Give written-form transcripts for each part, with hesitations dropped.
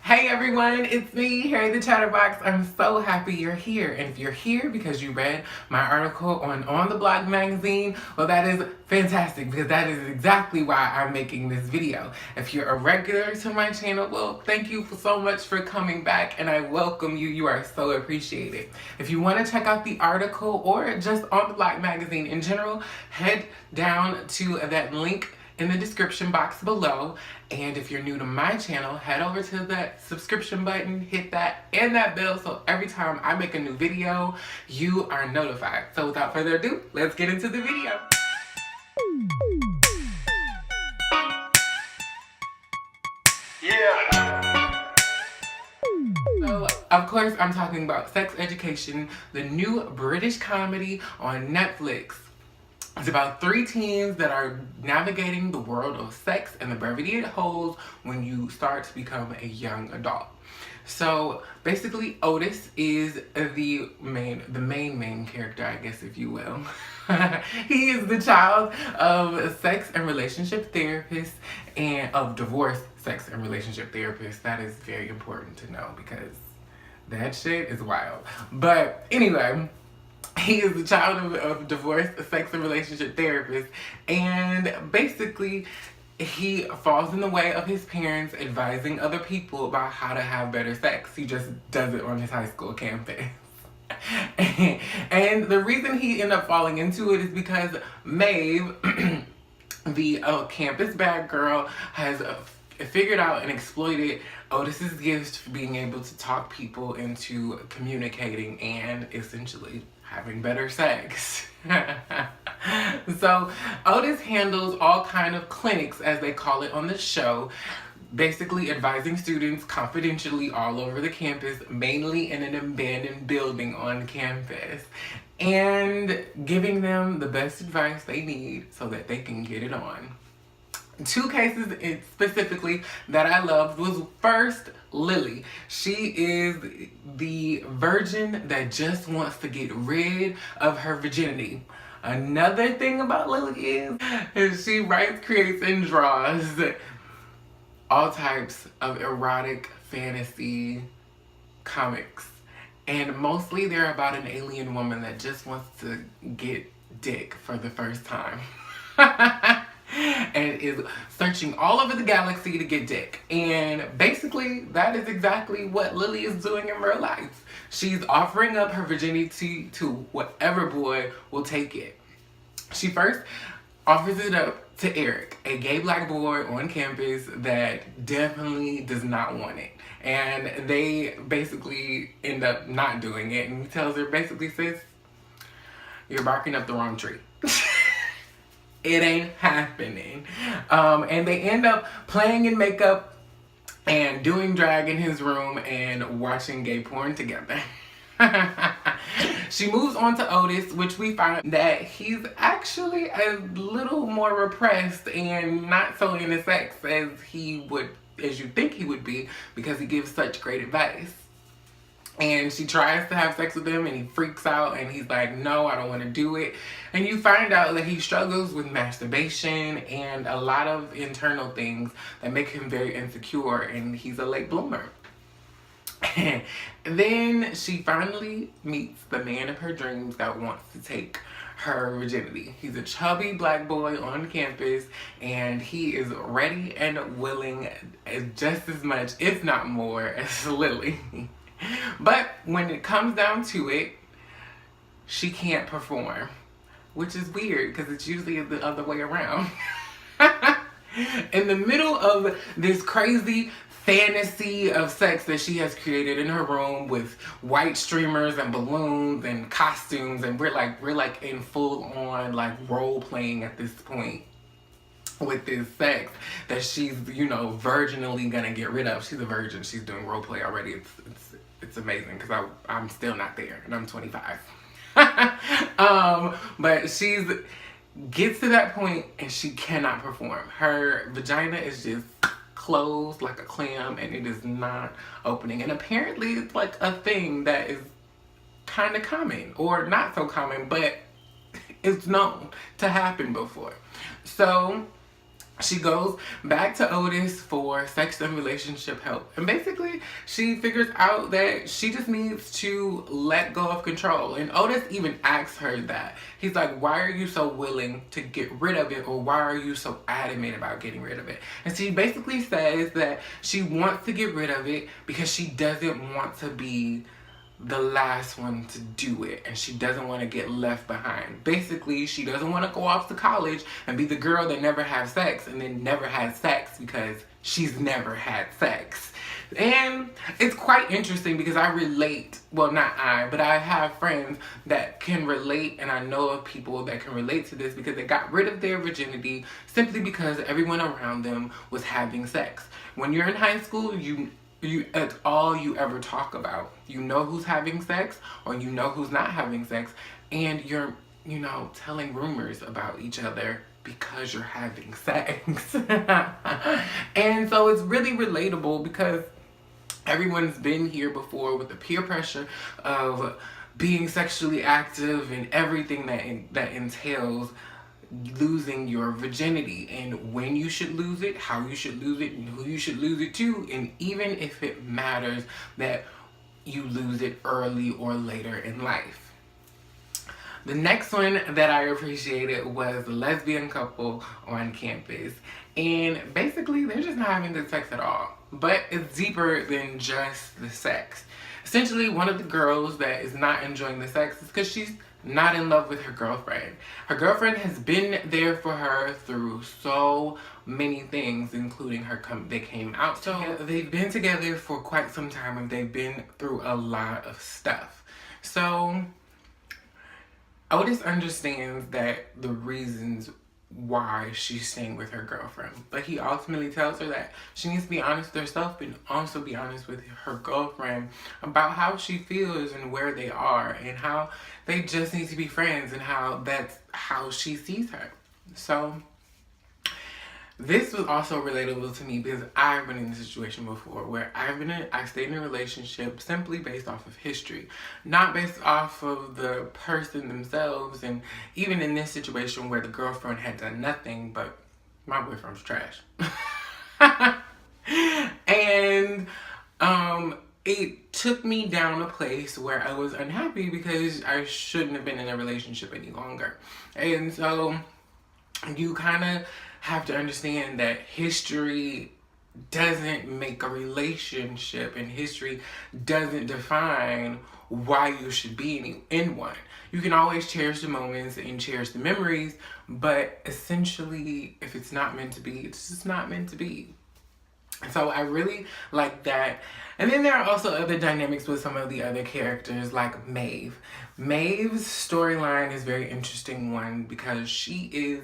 Hey everyone, it's me, Harry the Chatterbox. I'm so happy you're here. And if you're here because you read my article on the Blog magazine, well, that is fantastic because that is exactly why I'm making this video. If you're a regular to my channel, well, thank you so much for coming back and I welcome you. You are so appreciated. If you want to check out the article or just on the Blog magazine in general, head down to that link in the description box below. And if you're new to my channel, head over to that subscription button, hit that and that bell so every time I make a new video, you are notified. So without further ado, let's get into the video. Yeah. So, of course, I'm talking about Sex Education, the new British comedy on Netflix. It's about 3 teens that are navigating the world of sex and the brevity it holds when you start to become a young adult. So basically, Otis is the main character, I guess, if you will. He is the child of sex and relationship therapists and of divorced sex and relationship therapists. That is very important to know because that shit is wild. But anyway, he is the child of divorced sex and relationship therapist, and basically he falls in the way of his parents advising other people about how to have better sex. He just does it on his high school campus. And the reason he ended up falling into it is because Maeve, the campus bad girl, has figured out and exploited Otis's gifts for being able to talk people into communicating and essentially having better sex. So Otis handles all kind of clinics, as they call it on the show, basically advising students confidentially all over the campus, mainly in an abandoned building on campus, and giving them the best advice they need so that they can get it on. 2 cases specifically that I loved was first, Lily. She is the virgin that just wants to get rid of her virginity. Another thing about Lily is she writes, creates, and draws all types of erotic fantasy comics. And mostly they're about an alien woman that just wants to get dick for the first time. And is searching all over the galaxy to get dick. And basically, that is exactly what Lily is doing in real life. She's offering up her virginity to whatever boy will take it. She first offers it up to Eric, a gay black boy on campus that definitely does not want it. And they basically end up not doing it. And he tells her, basically, sis, you're barking up the wrong tree. It ain't happening. And they end up playing in makeup and doing drag in his room and watching gay porn together. She moves on to Otis, which we find that he's actually a little more repressed and not so into sex as you think he would be, because he gives such great advice. And she tries to have sex with him and he freaks out and he's like, no, I don't want to do it. And you find out that he struggles with masturbation and a lot of internal things that make him very insecure, and he's a late bloomer. And then she finally meets the man of her dreams that wants to take her virginity. He's a chubby black boy on campus and he is ready and willing just as much, if not more, as Lily. But when it comes down to it, she can't perform, which is weird because it's usually the other way around. In the middle of this crazy fantasy of sex that she has created in her room with white streamers and balloons and costumes, and we're like in full on like role playing at this point with this sex that she's, virginally gonna get rid of. She's a virgin. She's doing role play already. It's amazing because I'm still not there and I'm 25. But she's gets to that point and she cannot perform. Her vagina is just closed like a clam and it is not opening. And apparently it's like a thing that is kind of common, or not so common, but it's known to happen before. So She goes back to Otis for sex and relationship help. And basically, she figures out that she just needs to let go of control. And Otis even asks her that. He's like, why are you so willing to get rid of it? Or why are you so adamant about getting rid of it? And she basically says that she wants to get rid of it because she doesn't want to be the last one to do it, and she doesn't want to get left behind. Basically, she doesn't want to go off to college and be the girl that never had sex and then never had sex because she's never had sex. And it's quite interesting because I relate, well, not I, but I have friends that can relate, and I know of people that can relate to this because they got rid of their virginity simply because everyone around them was having sex. When you're in high school, it's all you ever talk about. You know who's having sex or you know who's not having sex, and you're, telling rumors about each other because you're having sex. And so it's really relatable because everyone's been here before with the peer pressure of being sexually active and everything that entails losing your virginity, and when you should lose it, how you should lose it, and who you should lose it to, and even if it matters that you lose it early or later in life. The next one that I appreciated was the lesbian couple on campus. And basically, they're just not having good sex at all. But it's deeper than just the sex. Essentially, one of the girls that is not enjoying the sex is because she's not in love with her girlfriend. Her girlfriend has been there for her through so many things, including they came out together. They've been together for quite some time and they've been through a lot of stuff. So Otis understands that the reasons why she's staying with her girlfriend, but he ultimately tells her that she needs to be honest with herself and also be honest with her girlfriend about how she feels and where they are and how they just need to be friends and how that's how she sees her. So this was also relatable to me because I've been in a situation before where I stayed in a relationship simply based off of history, not based off of the person themselves. And even in this situation where the girlfriend had done nothing, but my boyfriend was trash. And it took me down a place where I was unhappy because I shouldn't have been in a relationship any longer. And so you kind of have to understand that history doesn't make a relationship, and history doesn't define why you should be in one. You can always cherish the moments and cherish the memories, but essentially, if it's not meant to be, it's just not meant to be. So I really like that. And then there are also other dynamics with some of the other characters, like Maeve. Maeve's storyline is a very interesting one because she is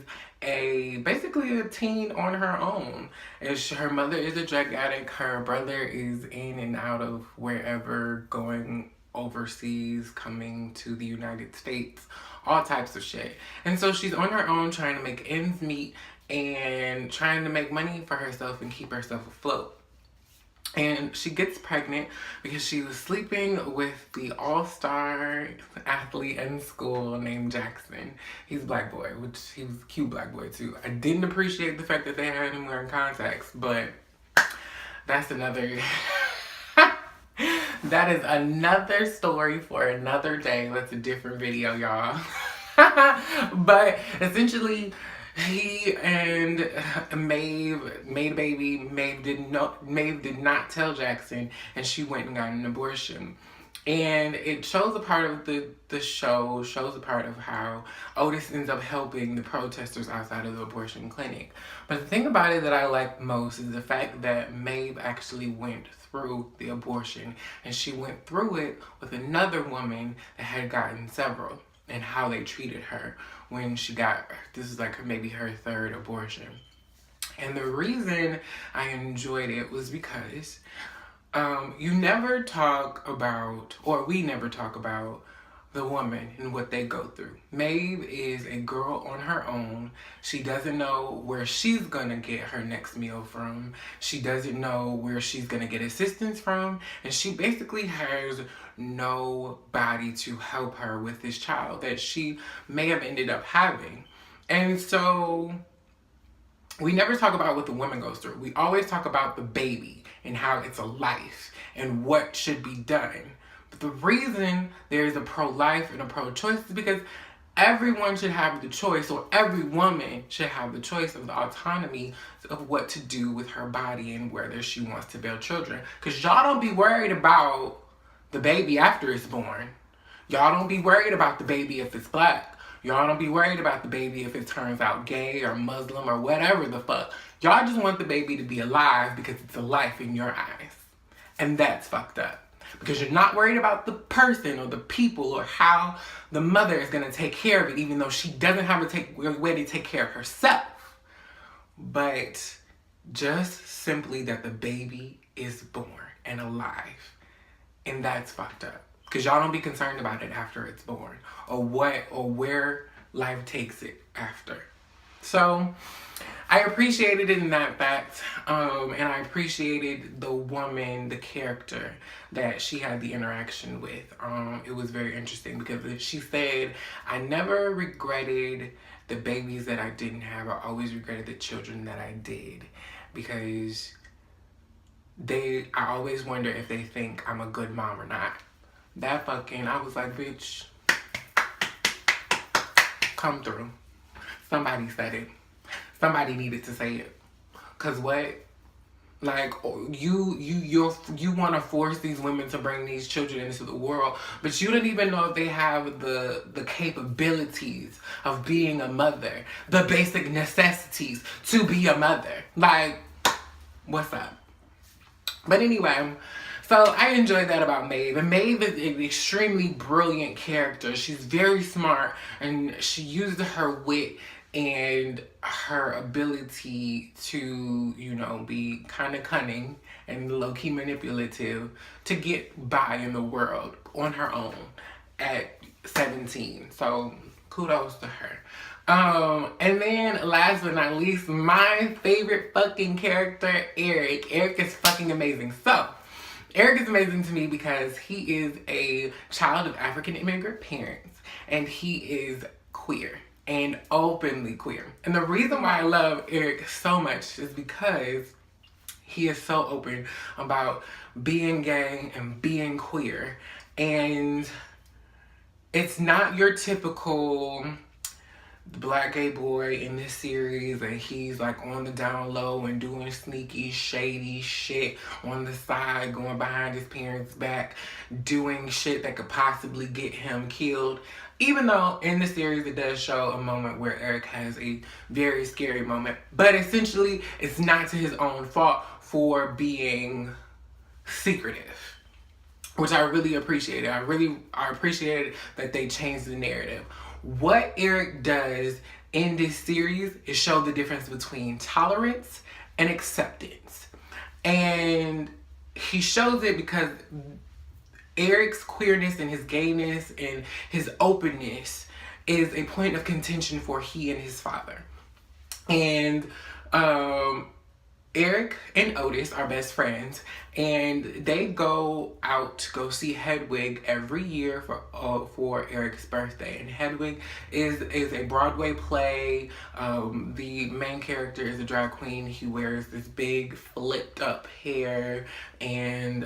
basically a teen on her own. Her mother is a drug addict. Her brother is in and out of wherever, going overseas, coming to the United States, all types of shit. And so she's on her own trying to make ends meet and trying to make money for herself and keep herself afloat. And she gets pregnant because she was sleeping with the all-star athlete in school named Jackson. He's a black boy, which he was a cute black boy too. I didn't appreciate the fact that they had him wearing contacts, but that's another... that is another story for another day. That's a different video, y'all. But essentially, he and Maeve made a baby. Maeve did not tell Jackson, and she went and got an abortion. And it shows a part of the show, shows a part of how Otis ends up helping the protesters outside of the abortion clinic. But the thing about it that I like most is the fact that Maeve actually went through the abortion, and she went through it with another woman that had gotten several, and how they treated her when she got, this is like maybe her third abortion. And the reason I enjoyed it was because you never talk about, or we never talk about, the woman and what they go through. Maeve is a girl on her own. She doesn't know where she's gonna get her next meal from. She doesn't know where she's gonna get assistance from. And she basically has nobody to help her with this child that she may have ended up having. And so we never talk about what the woman goes through. We always talk about the baby and how it's a life and what should be done. But the reason there's a pro-life and a pro-choice is because everyone should have the choice, or every woman should have the choice of the autonomy of what to do with her body and whether she wants to bear children. Because y'all don't be worried about the baby after it's born. Y'all don't be worried about the baby if it's black. Y'all don't be worried about the baby if it turns out gay or Muslim or whatever the fuck. Y'all just want the baby to be alive because it's a life in your eyes. And that's fucked up. Because you're not worried about the person or the people or how the mother is going to take care of it, even though she doesn't have a way to take care of herself. But just simply that the baby is born and alive. And that's fucked up. Because y'all don't be concerned about it after it's born, or what or where life takes it after. So I appreciated it in that fact, and I appreciated the woman, the character that she had the interaction with. It was very interesting because she said, I never regretted the babies that I didn't have. I always regretted the children that I did, because I always wonder if they think I'm a good mom or not. That fucking, I was like, bitch, come through. Somebody said it. Somebody needed to say it. Cause what? Like, you want to force these women to bring these children into the world, but you don't even know if they have the capabilities of being a mother, the basic necessities to be a mother. Like, what's up? But anyway, so I enjoyed that about Maeve. And Maeve is an extremely brilliant character. She's very smart, and she uses her wit and her ability to, you know, be kind of cunning and low-key manipulative to get by in the world on her own at 17. So kudos to her. And then last but not least, my favorite fucking character, Eric. Eric is fucking amazing. So Eric is amazing to me because he is a child of African immigrant parents, and he is queer and openly queer. And the reason why I love Eric so much is because he is so open about being gay and being queer. And it's not your typical black gay boy in this series, and he's like on the down low and doing sneaky, shady shit on the side, going behind his parents' back, doing shit that could possibly get him killed. Even though in the series it does show a moment where Eric has a very scary moment, but essentially it's not to his own fault for being secretive, which I really appreciated. I appreciated that they changed the narrative. What Eric does in this series is show the difference between tolerance and acceptance. And he shows it because Eric's queerness and his gayness and his openness is a point of contention for he and his father. And Eric and Otis are best friends, and they go out to go see Hedwig every year for Eric's birthday. And Hedwig is a Broadway play. The main character is a drag queen. He wears this big flipped up hair and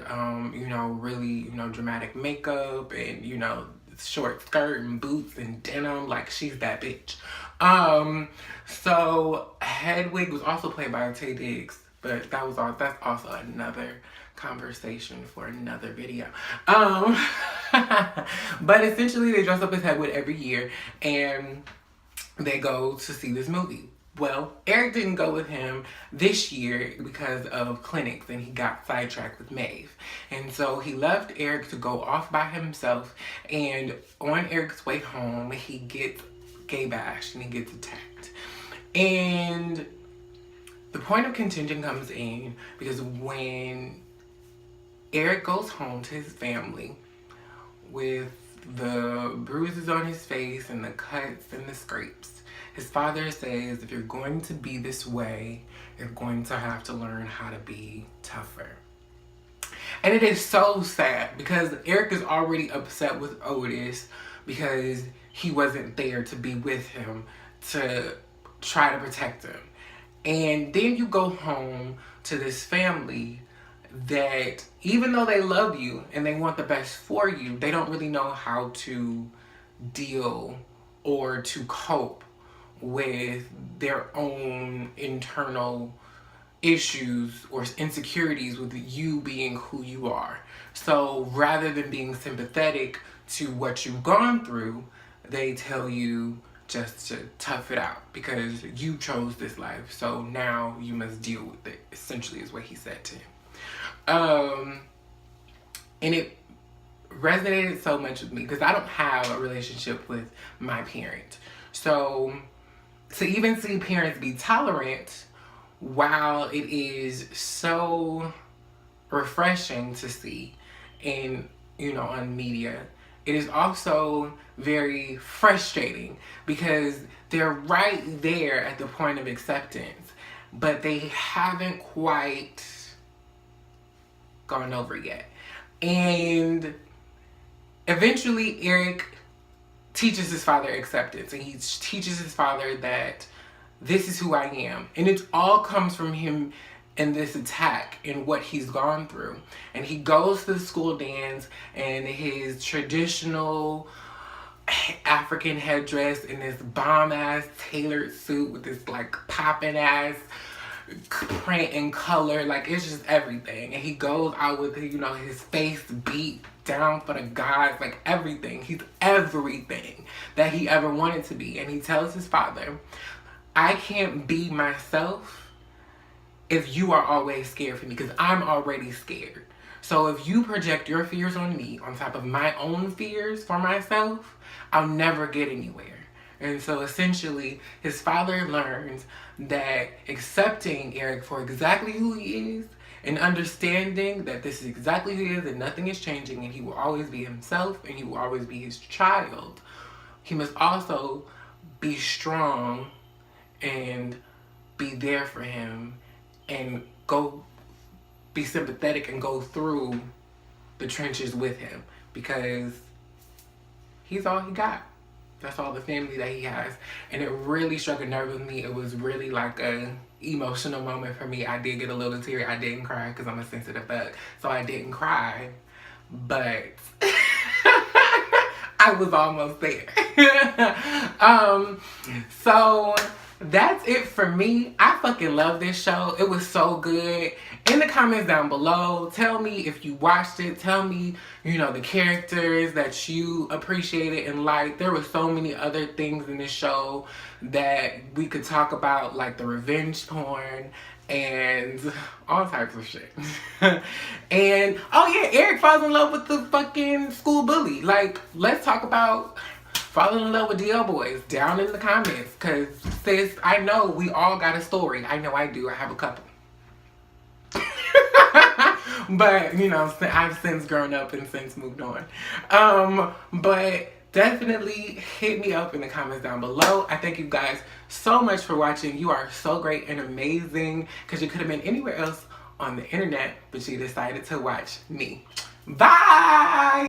you know, really, you know, dramatic makeup and, you know, short skirt and boots and denim. Like, she's that bitch. So Hedwig was also played by Tay Diggs, but that's also another conversation for another video. But essentially they dress up as Hedwig every year and they go to see this movie. Well, Eric didn't go with him this year because of clinics, and he got sidetracked with Maeve. And so he left Eric to go off by himself, and on Eric's way home, he gets gay bashed and he gets attacked. And the point of contention comes in because when Eric goes home to his family with the bruises on his face and the cuts and the scrapes, his father says, if you're going to be this way, you're going to have to learn how to be tougher. And it is so sad because Eric is already upset with Otis because he wasn't there to be with him to try to protect him. And then you go home to this family that, even though they love you and they want the best for you, they don't really know how to deal or to cope with their own internal issues or insecurities with you being who you are. So rather than being sympathetic to what you've gone through, they tell you just to tough it out because you chose this life. So now you must deal with it, essentially is what he said to him. And it resonated so much with me because I don't have a relationship with my parent. So to even see parents be tolerant, while it is so refreshing to see in, on media, it is also very frustrating because they're right there at the point of acceptance, but they haven't quite gone over yet. And eventually Eric teaches his father acceptance, and he teaches his father that this is who I am. And it all comes from him and this attack and what he's gone through. And he goes to the school dance and his traditional African headdress and this bomb ass tailored suit with this like popping ass print and color, like it's just everything. And he goes out with, his face beat down for the gods, like everything. He's everything that he ever wanted to be. And he tells his father, I can't be myself if you are always scared for me, because I'm already scared. So if you project your fears on me on top of my own fears for myself, I'll never get anywhere. And so essentially his father learns that accepting Eric for exactly who he is and understanding that this is exactly who he is and nothing is changing and he will always be himself and he will always be his child, he must also be strong and be there for him and go be sympathetic and go through the trenches with him because he's all he got. That's all the family that he has. And it really struck a nerve with me. It was really like a emotional moment for me. I did get a little teary. I didn't cry because I'm a sensitive bug. So I didn't cry. But I was almost there. So that's it for me. I fucking love this show. It was so good. In the comments down below, tell me if you watched it. Tell me, the characters that you appreciated and liked. There were so many other things in this show that we could talk about, like the revenge porn and all types of shit. And, oh yeah, Eric falls in love with the fucking school bully. Like, let's talk about falling in love with DL boys down in the comments. Because, sis, I know we all got a story. I know I do. I have a couple. But, I've since grown up and since moved on. But definitely hit me up in the comments down below. I thank you guys so much for watching. You are so great and amazing because you could have been anywhere else on the internet, but you decided to watch me. Bye!